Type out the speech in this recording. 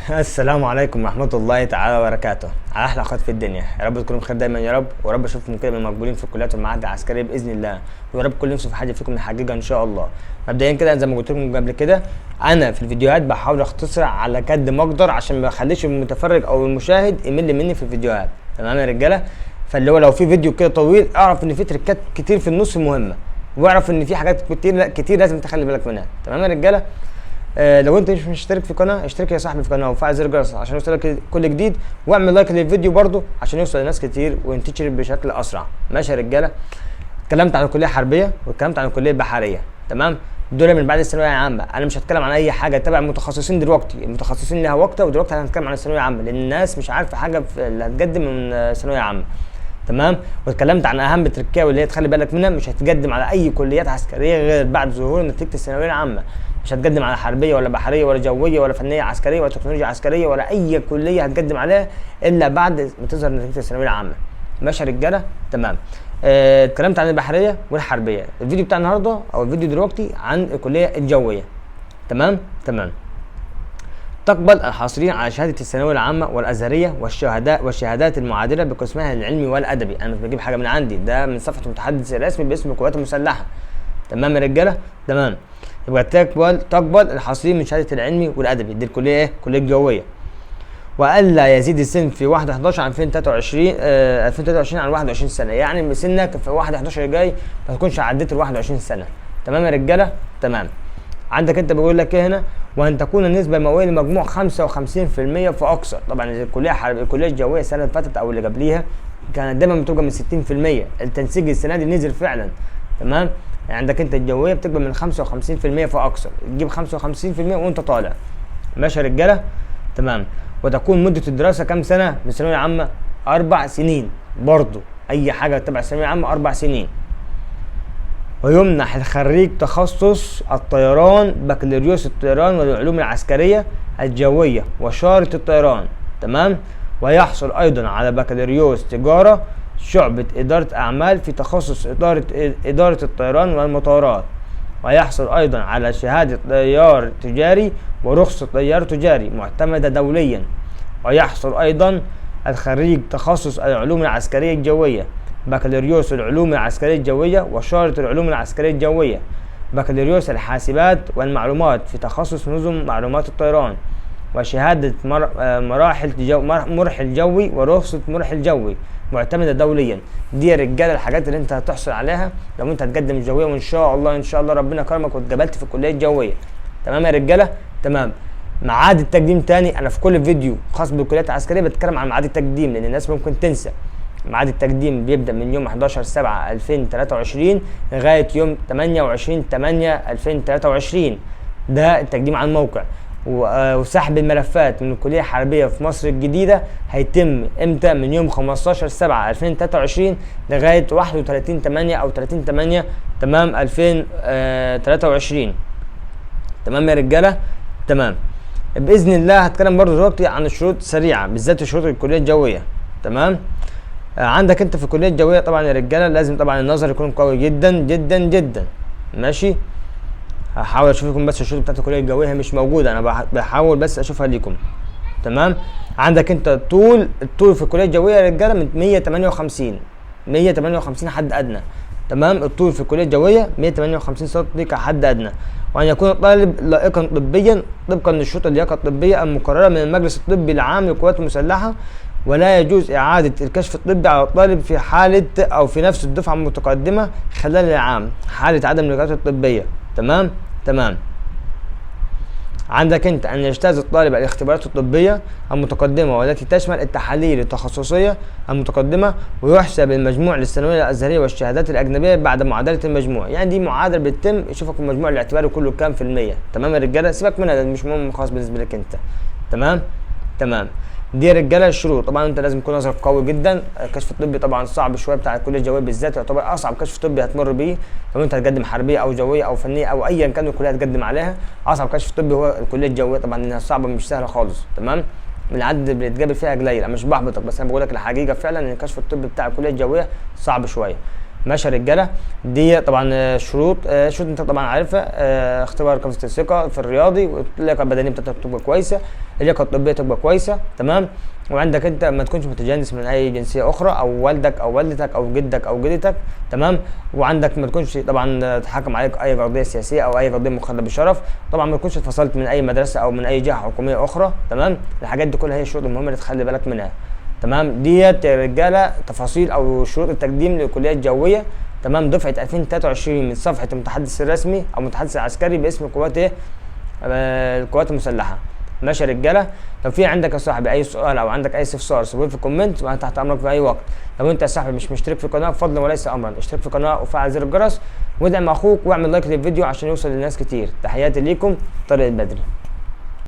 السلام عليكم ورحمة الله تعالى وبركاته، على أحلى أخوات في الدنيا. يا رب تكونوا بخير دايما يا رب، ورب أشوفكم كده من المقبولين في الكليات والمعاهد العسكرية بإذن الله، ويا رب كل نفسه في حاجة فيكم نحققها إن شاء الله. مبدئيا كده زي ما قلت لكم قبل كده، أنا في الفيديوهات بحاول أختصر على قد ما أقدر عشان ما أخليش المتفرج أو المشاهد يمل مني في الفيديوهات، تمام يا رجالة؟ فاللي هو لو في فيديو كده طويل اعرف إن في تريكات كتير في النص مهمة، واعرف إن في حاجات كتير لازم تخلي بالك منها، تمام يا رجالة؟ لو انت مش مشترك في القناه اشترك يا صاحبي في القناه وفعل زر الجرس عشان يوصلك كل جديد، واعمل لايك للفيديو برضو عشان يوصل لناس كتير وينتشر بشكل اسرع. ماشي يا رجاله؟ اتكلمت عن الكليه الحربيه واتكلمت عن الكليه البحريه، تمام؟ دول من بعد الثانويه العامه. انا مش هتكلم عن اي حاجه تبع المتخصصين دلوقتي، المتخصصين لها وقتها، ودلوقتي هنتكلم عن الثانويه العامه لان الناس مش عارفه حاجه في اللي هتقدم من الثانويه العامه، تمام؟ واتكلمت عن اهم التركيه واللي هي تخلي بالك منها، مش هتقدم على اي كليات عسكريه غير بعد ظهور نتيجه الثانويه العامه. مش هتقدم على حربيه ولا بحريه ولا جويه ولا فنيه عسكريه ولا تكنولوجيا عسكريه ولا اي كليه هتقدم عليها الا بعد ما تظهر نتيجه الثانويه العامه. ماشي يا رجاله؟ تمام. اتكلمت عن البحريه والحربيه. الفيديو بتاع النهارده او الفيديو دلوقتي عن الكليه الجويه. تمام؟ تمام. تقبل الحاصلين على شهاده الثانويه العامه والازهريه والشهادات المعادله بقسمها العلمي والادبي. انا مش بجيب حاجه من عندي، ده من صفحه المتحدث الرسمي باسم القوات المسلحه. تمام يا رجاله؟ تمام. يبقى تقبل الحاصلين من شهاده العلمي والادبي، دي الكليه ايه؟ الكليه الجويه. والا يزيد السن في 1/11/2023 عن 21 سنه، يعني سنك في 1/11 جاي ما تكونش عديت ال 21 سنه. تمام يا رجاله؟ تمام. عندك انت بيقول لك ايه هنا؟ وان تكون النسبه المئويه للمجموع 55% فاكثر. طبعا الكليه الجويه السنه اللي فاتت او اللي قبليها كانت دايما بتبقى من 60%، التنسيق السنه دي نزل فعلا، تمام؟ يعني عندك انت الجويه بتقبل من 55% فاكثر، تجيب 55% وانت طالع. ماشي يا رجاله؟ تمام. وتكون مده الدراسه كام سنه من الثانويه العامه؟ 4 سنين، برضو اي حاجه تبع الثانويه العامه 4 سنين. ويمنح الخريج تخصص الطيران بكالوريوس الطيران والعلوم العسكريه الجويه وشاره الطيران، تمام؟ ويحصل ايضا على بكالوريوس تجاره شعبة إدارة أعمال في تخصص إدارة الطيران والمطارات، ويحصل أيضا على شهادة طيار تجاري ورخصة طيار تجاري معتمدة دوليا. ويحصل أيضا الخريج تخصص العلوم العسكرية الجوية بكالوريوس العلوم العسكرية الجوية وشارة العلوم العسكرية الجوية، بكالوريوس الحاسبات والمعلومات في تخصص نظم معلومات الطيران، وشهادة مرحل جوي ورخصة مرحل جوي معتمدة دوليا. دي يا رجاله الحاجات اللي انت هتحصل عليها لو انت هتقدم الجويه، وان شاء الله ربنا كرمك واتقبلت في الكليه الجويه. تمام يا رجاله؟ تمام. ميعاد التقديم تاني، انا في كل فيديو خاص بالكليات العسكريه بتكلم عن ميعاد التقديم لان الناس ممكن تنسى. ميعاد التقديم بيبدا من يوم 11/7/2023 لغايه يوم 28/8/2023، ده التقديم على الموقع. وسحب الملفات من الكليه الحربيه في مصر الجديده هيتم امتى؟ من يوم 15/7/2023 لغايه 31/8 او 30/8 تمام 2023. تمام يا رجاله؟ تمام. باذن الله هتكلم برضو دلوقتي عن الشروط سريعه، بالذات شروط الكليه الجويه، تمام؟ عندك انت في الكليه الجويه طبعا يا رجاله لازم طبعا النظر يكون قوي جدا جدا جدا، ماشي؟ هحاول اشوف لكم بس الشروط بتاعت الكليه الجويه، هي مش موجوده، انا بحاول بس اشوفها لكم، تمام؟ عندك انت الطول في الكليه الجويه يا رجاله من 158 حد ادنى، تمام؟ الطول في الكليه الجويه 158 سم كحد ادنى. وان يكون الطالب لائقا طبيا طبقا للشروط اللياقه الطبيه المقرره من المجلس الطبي العام للقوات المسلحه، ولا يجوز إعادة الكشف الطبي على الطالب في حالة أو في نفس الدفعة المتقدمة خلال العام حالة عدم الإجراءات الطبية، تمام؟ تمام. عندك انت ان يجتاز الطالب الاختبارات الطبيه المتقدمه والتي تشمل التحاليل التخصصيه المتقدمه، ويحسب المجموع للثانويه الازهريه والشهادات الاجنبيه بعد معادله المجموع. يعني دي معادله بتتم يشوفك المجموع الاعتباري كله كام في الميه، تمام يا رجاله؟ سيبك منها، ده مش مهم خاص بالنسبه لك انت، تمام؟ تمام. دي يا رجاله الشروط. طبعا انت لازم يكون نظرك قوي جدا. الكشف الطبي طبعا صعب شويه بتاع الكليه الجويه بالذات، يعتبر اصعب كشف طبي هتمر بيه لو انت هتقدم حربيه او جويه او فنيه او ايا كان الكليه هتقدم عليها. اصعب كشف طبي هو الكليه الجويه، طبعا انها صعبه مش سهله خالص، تمام؟ العدد اللي بيتقابل فيها قليل، انا مش بحبطك بس انا بقول لك الحقيقه فعلا ان الكشف الطبي بتاع الكليه الجويه صعب شويه. ماشي يا رجاله. دي طبعا شروط انت طبعا عارفها. اختبار كفاءه الثقه في الرياضي، واللياقه البدنيه بتاعتك تبقى كويسه، اللياقه الطبيه تبقى كويسه، تمام. وعندك انت ما تكونش متجنس من اي جنسيه اخرى، او والدك او والدتك او جدك او جدتك، تمام. وعندك ما تكونش طبعا تحكم عليك اي قضيه سياسيه او اي قضيه مخالفه بالشرف. طبعا ما تكونش اتفصلت من اي مدرسه او من اي جهه حكوميه اخرى، تمام. الحاجات دي كلها هي الشروط المهمه اللي تخلي بالك منها، تمام. ديت يا رجاله تفاصيل او شروط التقديم للكليات الجويه، تمام. دفعه 2023 من صفحه المتحدث الرسمي او المتحدث العسكري باسم قوات ايه؟ القوات المسلحه. ماشي يا رجاله. لو في عندك يا صاحبي اي سؤال او عندك اي استفسار سيبه في الكومنت، وانا تحت امرك في اي وقت. لو انت يا صاحبي مش مشترك في القناه فضلا وليس امرا اشترك في القناه وفعل زر الجرس، وادعم اخوك واعمل لايك للفيديو عشان يوصل للناس كتير. تحياتي ليكم، طارق البدري.